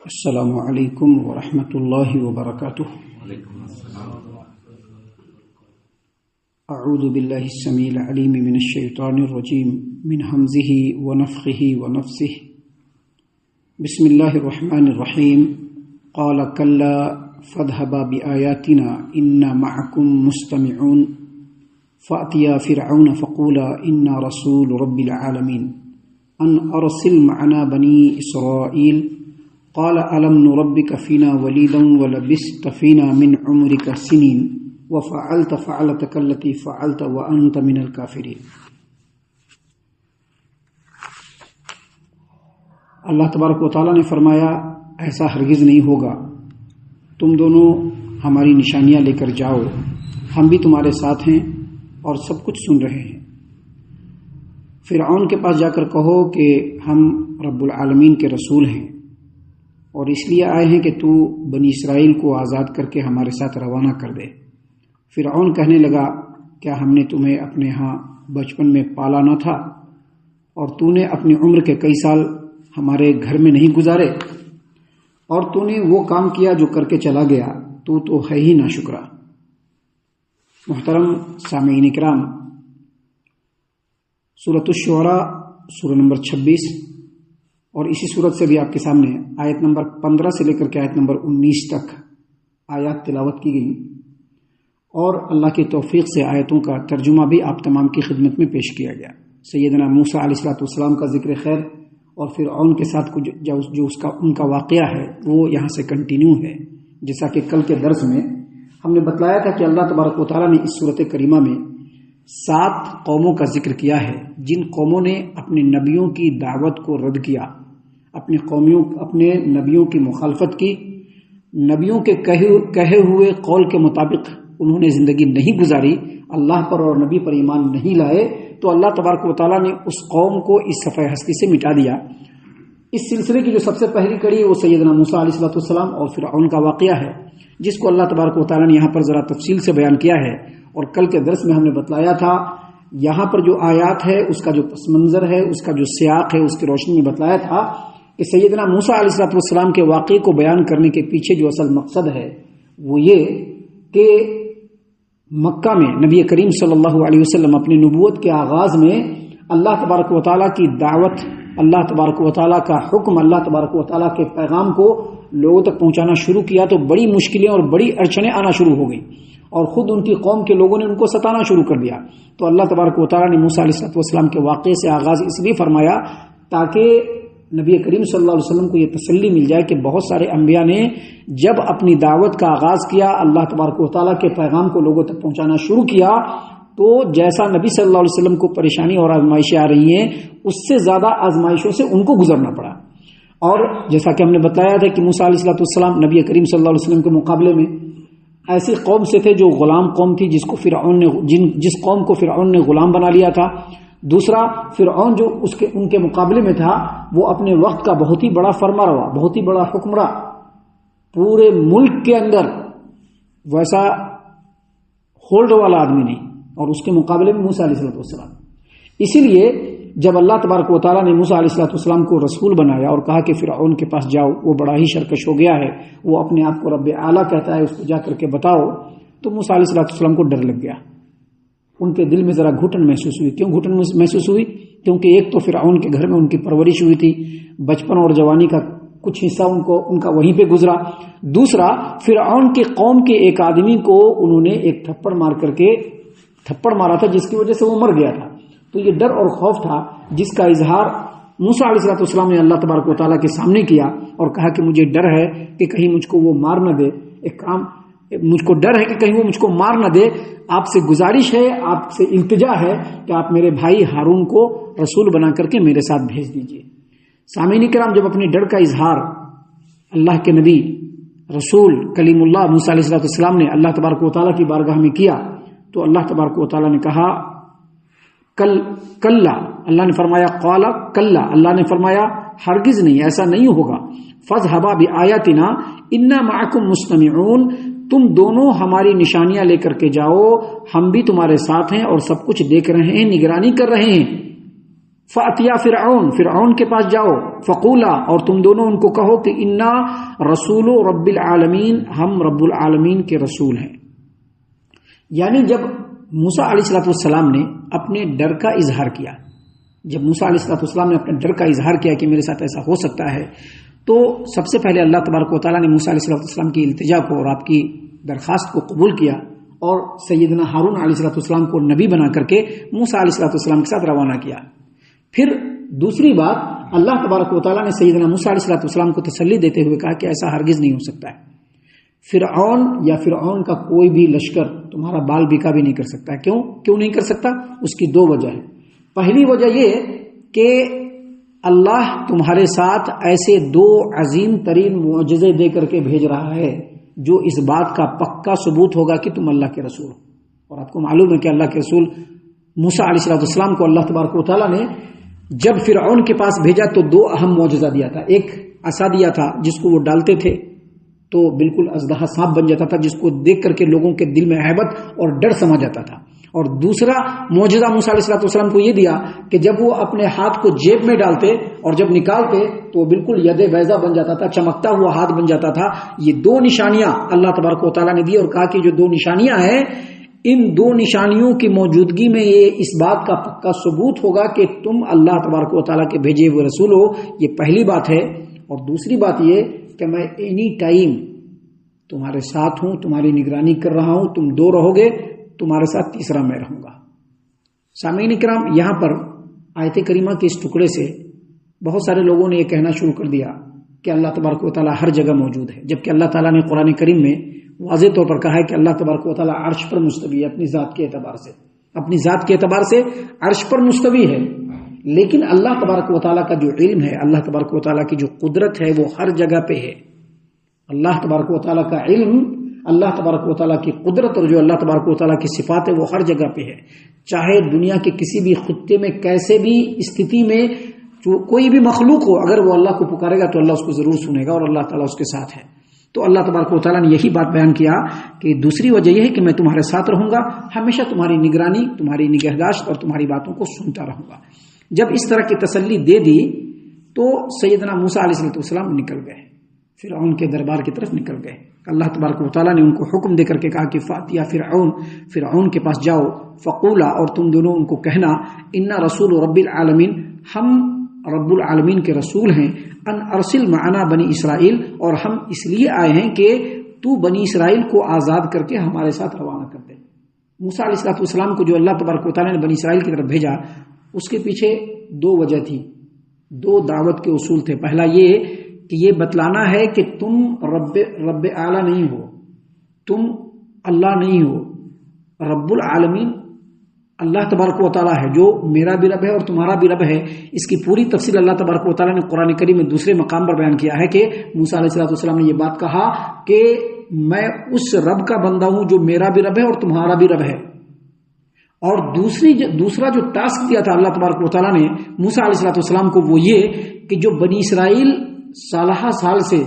السلام علیکم ورحمۃ اللہ وبرکاتہ۔ اعوذ باللہ السمیع العلیم من الشیطان الرجیم من حمزہ ونفخہ ونفثہ۔ بسم اللہ الرحمن الرحیم۔ قال کلا فاذهبا بآیاتنا انا معکم مستمعون فأتیا فرعون فقولا انا رسول رب العالمین ان ارسل معنا بنی اسرائیل قال ألم نربك فينا وليدا ولبست فينا من عمرك سنين وفعلت فعلتك التي فعلت وأنت من الكافرين۔ اللہ تبارک و تعالیٰ نے فرمایا ایسا ہرگز نہیں ہوگا، تم دونوں ہماری نشانیاں لے کر جاؤ، ہم بھی تمہارے ساتھ ہیں اور سب کچھ سن رہے ہیں۔ فرعون کے پاس جا کر کہو کہ ہم رب العالمین کے رسول ہیں اور اس لیے آئے ہیں کہ تو بنی اسرائیل کو آزاد کر کے ہمارے ساتھ روانہ کر دے۔ فرعون کہنے لگا کیا ہم نے تمہیں اپنے ہاں بچپن میں پالا نہ تھا اور تو نے اپنی عمر کے کئی سال ہمارے گھر میں نہیں گزارے، اور تو نے وہ کام کیا جو کر کے چلا گیا، تو ہے ہی ناشکرا۔ محترم سامعین کرام، سورۃ الشعراء سورہ نمبر 26 اور اسی صورت سے بھی آپ کے سامنے آیت نمبر 15 سے لے کر کے آیت نمبر 19 تک آیات تلاوت کی گئی، اور اللہ کی توفیق سے آیتوں کا ترجمہ بھی آپ تمام کی خدمت میں پیش کیا گیا۔ سیدنا موسیٰ علیہ السلام کا ذکر خیر اور فرعون کے ساتھ جو ان کا واقعہ ہے وہ یہاں سے کنٹینیو ہے۔ جیسا کہ کل کے درس میں ہم نے بتلایا تھا کہ اللہ تبارک و تعالیٰ نے اس صورت کریمہ میں 7 قوموں کا ذکر کیا ہے جن قوموں نے اپنے نبیوں کی دعوت کو رد کیا، اپنے نبیوں کی مخالفت کی، نبیوں کے کہے ہوئے قول کے مطابق انہوں نے زندگی نہیں گزاری، اللہ پر اور نبی پر ایمان نہیں لائے، تو اللہ تبارک و تعالیٰ نے اس قوم کو اس صفحہ ہستی سے مٹا دیا۔ اس سلسلے کی جو سب سے پہلی کڑی ہے وہ سیدنا موسیٰ علیہ السلام اور فرعون کا واقعہ ہے، جس کو اللہ تبارک و تعالیٰ نے یہاں پر ذرا تفصیل سے بیان کیا ہے، اور کل کے درس میں ہم نے بتلایا تھا یہاں پر جو آیات ہے اس کا جو پس منظر ہے، اس کا جو سیاق ہے، اس کی روشنی میں بتلایا تھا کہ سیدنا موسیٰ علیہ السلام کے واقعے کو بیان کرنے کے پیچھے جو اصل مقصد ہے وہ یہ کہ مکہ میں نبی کریم صلی اللہ علیہ وسلم اپنی نبوت کے آغاز میں اللہ تبارک و تعالیٰ کی دعوت، اللہ تبارک و تعالیٰ کا حکم، اللہ تبارک و تعالیٰ کے پیغام کو لوگوں تک پہنچانا شروع کیا تو بڑی مشکلیں اور بڑی اڑچنیں آنا شروع ہو گئیں، اور خود ان کی قوم کے لوگوں نے ان کو ستانا شروع کر دیا۔ تو اللہ تبارک و تعالیٰ نے موسیٰ علیہ السلام کے واقعے سے آغاز اس لیے فرمایا تاکہ نبی کریم صلی اللہ علیہ وسلم کو یہ تسلی مل جائے کہ بہت سارے انبیاء نے جب اپنی دعوت کا آغاز کیا، اللہ تبارک و تعالیٰ کے پیغام کو لوگوں تک پہنچانا شروع کیا، تو جیسا نبی صلی اللہ علیہ وسلم کو پریشانی اور آزمائشیں آ رہی ہیں اس سے زیادہ آزمائشوں سے ان کو گزرنا پڑا۔ اور جیسا کہ ہم نے بتایا تھا کہ موسیٰ علیہ السلام نبی کریم صلی اللہ علیہ وسلم کے مقابلے میں ایسی قوم سے تھے جو غلام قوم تھی، جس قوم کو فرعون نے غلام بنا لیا تھا۔ دوسرا، فرعون جو ان کے مقابلے میں تھا وہ اپنے وقت کا بہت ہی بڑا فرما روا، بہت ہی بڑا حکمراں، پورے ملک کے اندر ویسا ہولڈ والا آدمی نہیں، اور اس کے مقابلے میں موسیٰ علیہ السلام۔ اسی لیے جب اللہ تبارک و تعالیٰ نے موسیٰ علیہ السلام کو رسول بنایا اور کہا کہ فرعون کے پاس جاؤ، وہ بڑا ہی سرکش ہو گیا ہے، وہ اپنے آپ کو رب اعلیٰ کہتا ہے، اس کو جا کر کے بتاؤ، تو موسیٰ علیہ السلام کو ڈر لگ گیا، ان کے دل میں ذرا گھٹن محسوس ہوئی۔ کیوں گھٹن محسوس ہوئی؟ کیونکہ ایک تو فرعون کے گھر میں ان کی پرورش ہوئی تھی، بچپن اور جوانی کا کچھ حصہ ان کا وہیں پہ گزرا۔ دوسرا، فرعون کے قوم کے ایک آدمی کو انہوں نے ایک تھپڑ مارا تھا جس کی وجہ سے وہ مر گیا تھا، تو یہ ڈر اور خوف تھا جس کا اظہار موسیٰ علیہ السلام نے اللہ تبارک و تعالیٰ کے سامنے کیا اور کہا کہ مجھے ڈر ہے کہ کہیں مجھ کو وہ مار نہ دے، مجھ کو ڈر ہے کہ کہیں وہ مجھ کو مار نہ دے، آپ سے گزارش ہے، آپ سے التجا ہے کہ آپ میرے بھائی ہارون کو رسول بنا کر کے میرے ساتھ بھیج دیجئے۔ سامعین کرام، جب اپنے ڈر کا اظہار اللہ کے نبی رسول کلیم اللہ موسیٰ علیہ السلام نے اللہ تبارک و تعالیٰ کی بارگاہ میں کیا تو اللہ تبارک و تعالیٰ نے کہا کلا، اللہ نے فرمایا قال کلا، اللہ نے فرمایا ہرگز نہیں، ایسا نہیں ہوگا، فاذهبا بآیاتنا انا معکم مستمعون، تم دونوں ہماری نشانیاں لے کر کے جاؤ، ہم بھی تمہارے ساتھ ہیں اور سب کچھ دیکھ رہے ہیں، نگرانی کر رہے ہیں۔ فَأْتِيَا فرعون کے پاس جاؤ، فقولا اور تم دونوں ان کو کہو کہ انا رسول رب العالمین، ہم رب العالمین کے رسول ہیں۔ یعنی جب موسیٰ علیہ السلام نے اپنے ڈر کا اظہار کیا، جب موسیٰ علیہ السلام نے اپنے ڈر کا اظہار کیا کہ میرے ساتھ ایسا ہو سکتا ہے، تو سب سے پہلے اللہ تبارک و تعالیٰ نے موسیٰ علیہ السلام کی التجا کو اور آپ کی درخواست کو قبول کیا اور سیدنا ہارون علیہ السلام کو نبی بنا کر کے موسیٰ علیہ السلام کے ساتھ روانہ کیا۔ پھر دوسری بات، اللہ تبارک و تعالیٰ نے سیدنا موسیٰ علیہ السلام کو تسلی دیتے ہوئے کہا کہ ایسا ہرگز نہیں ہو سکتا ہے، فرعون کا کوئی بھی لشکر تمہارا بال بیکا بھی نہیں کر سکتا ہے۔ کیوں نہیں کر سکتا؟ اس کی دو وجہ ہے۔ پہلی وجہ یہ کہ اللہ تمہارے ساتھ ایسے دو عظیم ترین معجزے دے کر کے بھیج رہا ہے جو اس بات کا پکا ثبوت ہوگا کہ تم اللہ کے رسول ہو۔ اور آپ کو معلوم ہے کہ اللہ کے رسول موسیٰ علیہ السلام کو اللہ تبارک و تعالیٰ نے جب فرعون کے پاس بھیجا تو دو اہم معجزہ دیا تھا۔ ایک عصا دیا تھا جس کو وہ ڈالتے تھے تو بالکل اژدہا سانپ بن جاتا تھا، جس کو دیکھ کر کے لوگوں کے دل میں ہیبت اور ڈر سما جاتا تھا۔ اور دوسرا معجزہ موسیٰ علیہ السلام کو یہ دیا کہ جب وہ اپنے ہاتھ کو جیب میں ڈالتے اور جب نکالتے تو بالکل ید بیضا بن جاتا تھا، چمکتا ہوا ہاتھ بن جاتا تھا۔ یہ دو نشانیاں اللہ تبارک و تعالیٰ نے دی اور کہا کہ جو دو نشانیاں ہیں، ان دو نشانیوں کی موجودگی میں یہ اس بات کا پکا ثبوت ہوگا کہ تم اللہ تبارک و تعالیٰ کے بھیجے ہوئے رسول ہو۔ یہ پہلی بات ہے۔ اور دوسری بات یہ کہ میں اینی ٹائم تمہارے ساتھ ہوں، تمہاری نگرانی کر رہا ہوں، تم دو رہو گے، تمہارے ساتھ تیسرا میں رہوں گا۔ سامعین کرام، یہاں پر آیت کریمہ کے اس ٹکڑے سے بہت سارے لوگوں نے یہ کہنا شروع کر دیا کہ اللہ تبارک و تعالیٰ ہر جگہ موجود ہے، جبکہ اللہ تعالیٰ نے قرآن کریم میں واضح طور پر کہا ہے کہ اللہ تبارک و تعالیٰ عرش پر مستوی ہے، اپنی ذات کے اعتبار سے عرش پر مستوی ہے۔ لیکن اللہ تبارک و تعالیٰ کا جو علم ہے، اللہ تبارک و تعالیٰ کی جو قدرت ہے، وہ ہر جگہ پہ ہے۔ اللہ تبارک و تعالیٰ کا علم، اللہ تبارک و تعالیٰ کی قدرت اور جو اللہ تبارک و تعالیٰ کی صفات ہے وہ ہر جگہ پہ ہے۔ چاہے دنیا کے کسی بھی خطے میں کیسے بھی استھتی میں جو کوئی بھی مخلوق ہو، اگر وہ اللہ کو پکارے گا تو اللہ اس کو ضرور سنے گا اور اللہ تعالیٰ اس کے ساتھ ہے۔ تو اللہ تبارک و تعالیٰ نے یہی بات بیان کیا کہ دوسری وجہ یہ ہے کہ میں تمہارے ساتھ رہوں گا، ہمیشہ تمہاری نگرانی، تمہاری نگہداشت اور تمہاری باتوں کو سنتا رہوں گا۔ جب اس طرح کی تسلی دے دی تو سیدنا موسیٰ علیہ السلام نکل گئے، فرعون کے دربار کی طرف نکل گئے۔ اللہ تبارک و تعالیٰ نے ان کو حکم دے کر کے کہا کہ فاتیا فرعون کے پاس جاؤ، فقولا اور تم دونوں ان کو کہنا، انا رسول رب العالمین، ہم رب العالمین کے رسول ہیں، ان ارسل معنا بنی اسرائیل، اور ہم اس لیے آئے ہیں کہ تو بنی اسرائیل کو آزاد کر کے ہمارے ساتھ روانہ کر دے۔ موسیٰ علیہ السلام کو جو اللہ تبارک و تعالیٰ نے بنی اسرائیل کی طرف بھیجا، اس کے پیچھے دو وجہ تھی، دو دعوت کے اصول تھے۔ پہلا یہ کہ یہ بتلانا ہے کہ تم رب اعلیٰ نہیں ہو، تم اللہ نہیں ہو، رب العالمین اللہ تبارک و تعالیٰ ہے، جو میرا بھی رب ہے اور تمہارا بھی رب ہے۔ اس کی پوری تفصیل اللہ تبارک و تعالیٰ نے قرآن کریم میں دوسرے مقام پر بیان کیا ہے کہ موسیٰ علیہ السلام نے یہ بات کہا کہ میں اس رب کا بندہ ہوں جو میرا بھی رب ہے اور تمہارا بھی رب ہے۔ اور دوسرا جو ٹاسک دیا تھا اللہ تبارک و تعالیٰ نے موسیٰ علیہ السلام کو، وہ یہ کہ جو بنی اسرائیل سالہ سال سے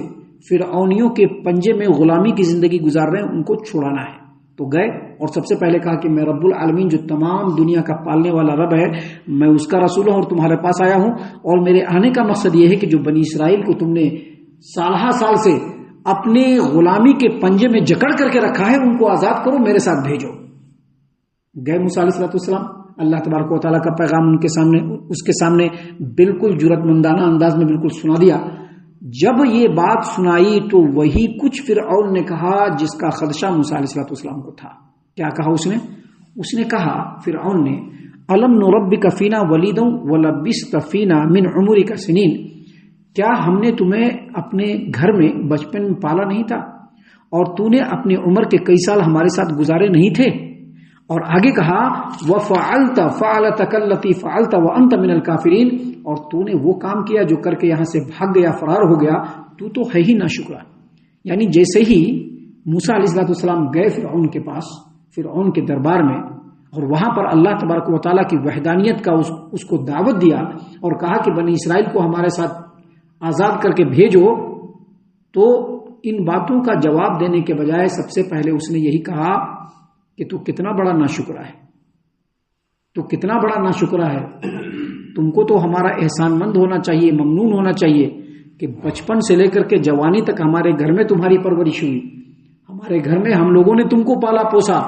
فرعونیوں کے پنجے میں غلامی کی زندگی گزار رہے ہیں، ان کو چھڑانا ہے۔ تو گئے اور سب سے پہلے کہا کہ میں رب العالمین جو تمام دنیا کا پالنے والا رب ہے، میں اس کا رسول ہوں اور تمہارے پاس آیا ہوں، اور میرے آنے کا مقصد یہ ہے کہ جو بنی اسرائیل کو تم نے سالہ سال سے اپنے غلامی کے پنجے میں جکڑ کر کے رکھا ہے، ان کو آزاد کرو، میرے ساتھ بھیجو۔ گئے موسیٰ علیہ السلام، اللہ تبارک و تعالیٰ کا پیغام اس کے سامنے بالکل جرأت مندانہ انداز میں بالکل سنا دیا۔ جب یہ بات سنائی تو وہی کچھ فرعون نے کہا جس کا خدشہ موسیٰ علیہ السلام کو تھا۔ کیا کہا اس نے کہا فرعون نے، الم نربک فینا ولیدا ولبست فینا من عمرک سنین، کیا ہم نے تمہیں اپنے گھر میں بچپن میں پالا نہیں تھا اور تو نے اپنی عمر کے کئی سال ہمارے ساتھ گزارے نہیں تھے؟ اور آگے کہا وَفَعَلْتَ فَعَلَتَكَ الَّتِي فَعَلْتَ وَأَنْتَ مِنَ الْكَافِرِينَ، اور تو نے وہ کام کیا جو کر کے یہاں سے بھاگ گیا، فرار ہو گیا، تو ہے ہی ناشکرا۔ یعنی جیسے ہی موسیٰ علیہ السلام گئے فرعون کے پاس، فرعون کے دربار میں، اور وہاں پر اللہ تبارک و تعالیٰ کی وحدانیت کا اس کو دعوت دیا اور کہا کہ بنی اسرائیل کو ہمارے ساتھ آزاد کر کے بھیجو، تو ان باتوں کا جواب دینے کے بجائے سب سے پہلے اس نے یہی کہا کہ تو کتنا بڑا ناشکرا ہے، تو کتنا بڑا ناشکرا ہے۔ تم کو تو ہمارا احسان مند ہونا چاہیے، ممنون ہونا چاہیے کہ بچپن سے لے کر کے جوانی تک ہمارے گھر میں تمہاری پرورش ہوئی، ہمارے گھر میں ہم لوگوں نے تم کو پالا پوسا،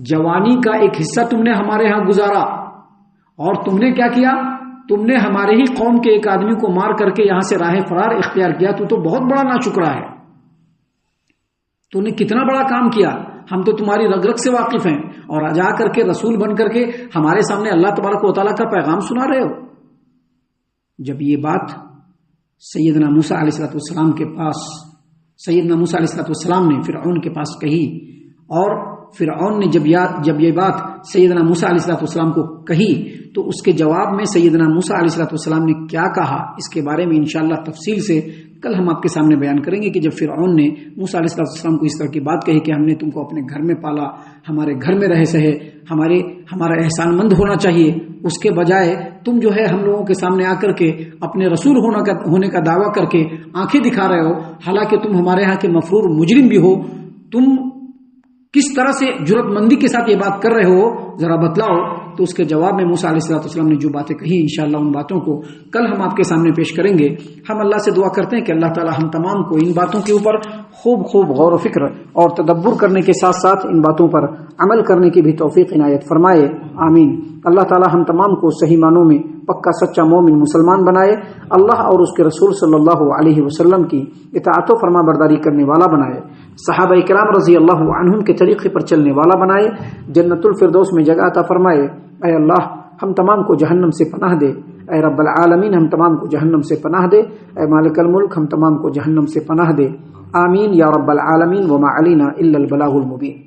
جوانی کا ایک حصہ تم نے ہمارے ہاں گزارا، اور تم نے کیا کیا؟ تم نے ہمارے ہی قوم کے ایک آدمی کو مار کر کے یہاں سے راہ فرار اختیار کیا۔ تو بہت بڑا ناشکرا ہے، تو نے کتنا بڑا کام کیا، ہم تو تمہاری رگ رگ سے واقف ہیں، اور آ جا کر کے رسول بن کر کے ہمارے سامنے اللہ تبارک و تعالیٰ کا پیغام سنا رہے ہو۔ جب یہ بات سیدنا موسیٰ علیہ السلام کے پاس، سیدنا موسیٰ علیہ السلام نے فرعون کے پاس کہی، اور فرعون نے جب یہ بات سیدنا موسیٰ علیہ السلام کو کہی تو اس کے جواب میں سیدنا موسیٰ علیہ السلام نے کیا کہا، اس کے بارے میں انشاءاللہ تفصیل سے کل ہم آپ کے سامنے بیان کریں گے کہ جب فرعون نے موسیٰ علیہ السلام کو اس طرح کی بات کہی کہ ہم نے تم کو اپنے گھر میں پالا، ہمارے گھر میں رہے سہے، ہمارا احسان مند ہونا چاہیے، اس کے بجائے تم جو ہے ہم لوگوں کے سامنے آ کر کے اپنے رسول ہونے کا دعویٰ کر کے آنکھیں دکھا رہے ہو، حالانکہ تم ہمارے ہاں کے مفرور مجرم بھی ہو، تم کس طرح سے جرأت مندی کے ساتھ یہ بات کر رہے ہو، ذرا بتلاؤ۔ تو اس کے جواب میں موسیٰ علیہ السلام نے جو باتیں کہی انشاءاللہ ان باتوں کو کل ہم آپ کے سامنے پیش کریں گے۔ ہم اللہ سے دعا کرتے ہیں کہ اللہ تعالی ہم تمام کو ان باتوں کے اوپر خوب غور و فکر اور تدبر کرنے کے ساتھ ساتھ ان باتوں پر عمل کرنے کی بھی توفیق عنایت فرمائے، آمین۔ اللہ تعالی ہم تمام کو صحیح معنوں میں پکا سچا مومن مسلمان بنائے، اللہ اور اس کے رسول صلی اللہ علیہ وسلم کی اطاعت و فرما برداری کرنے والا بنائے، صحابہ کرام رضی اللہ عنہم کے طریقے پر چلنے والا بنائے، جنت الفردوس میں جگہ عطا فرمائے۔ اے اللہ ہم تمام کو جہنم سے پناہ دے، اے رب العالمین ہم تمام کو جہنم سے پناہ دے، اے مالک الملک ہم تمام کو جہنم سے پناہ دے، آمین یا رب العالمین۔ وما علینا الا البلاغ المبین۔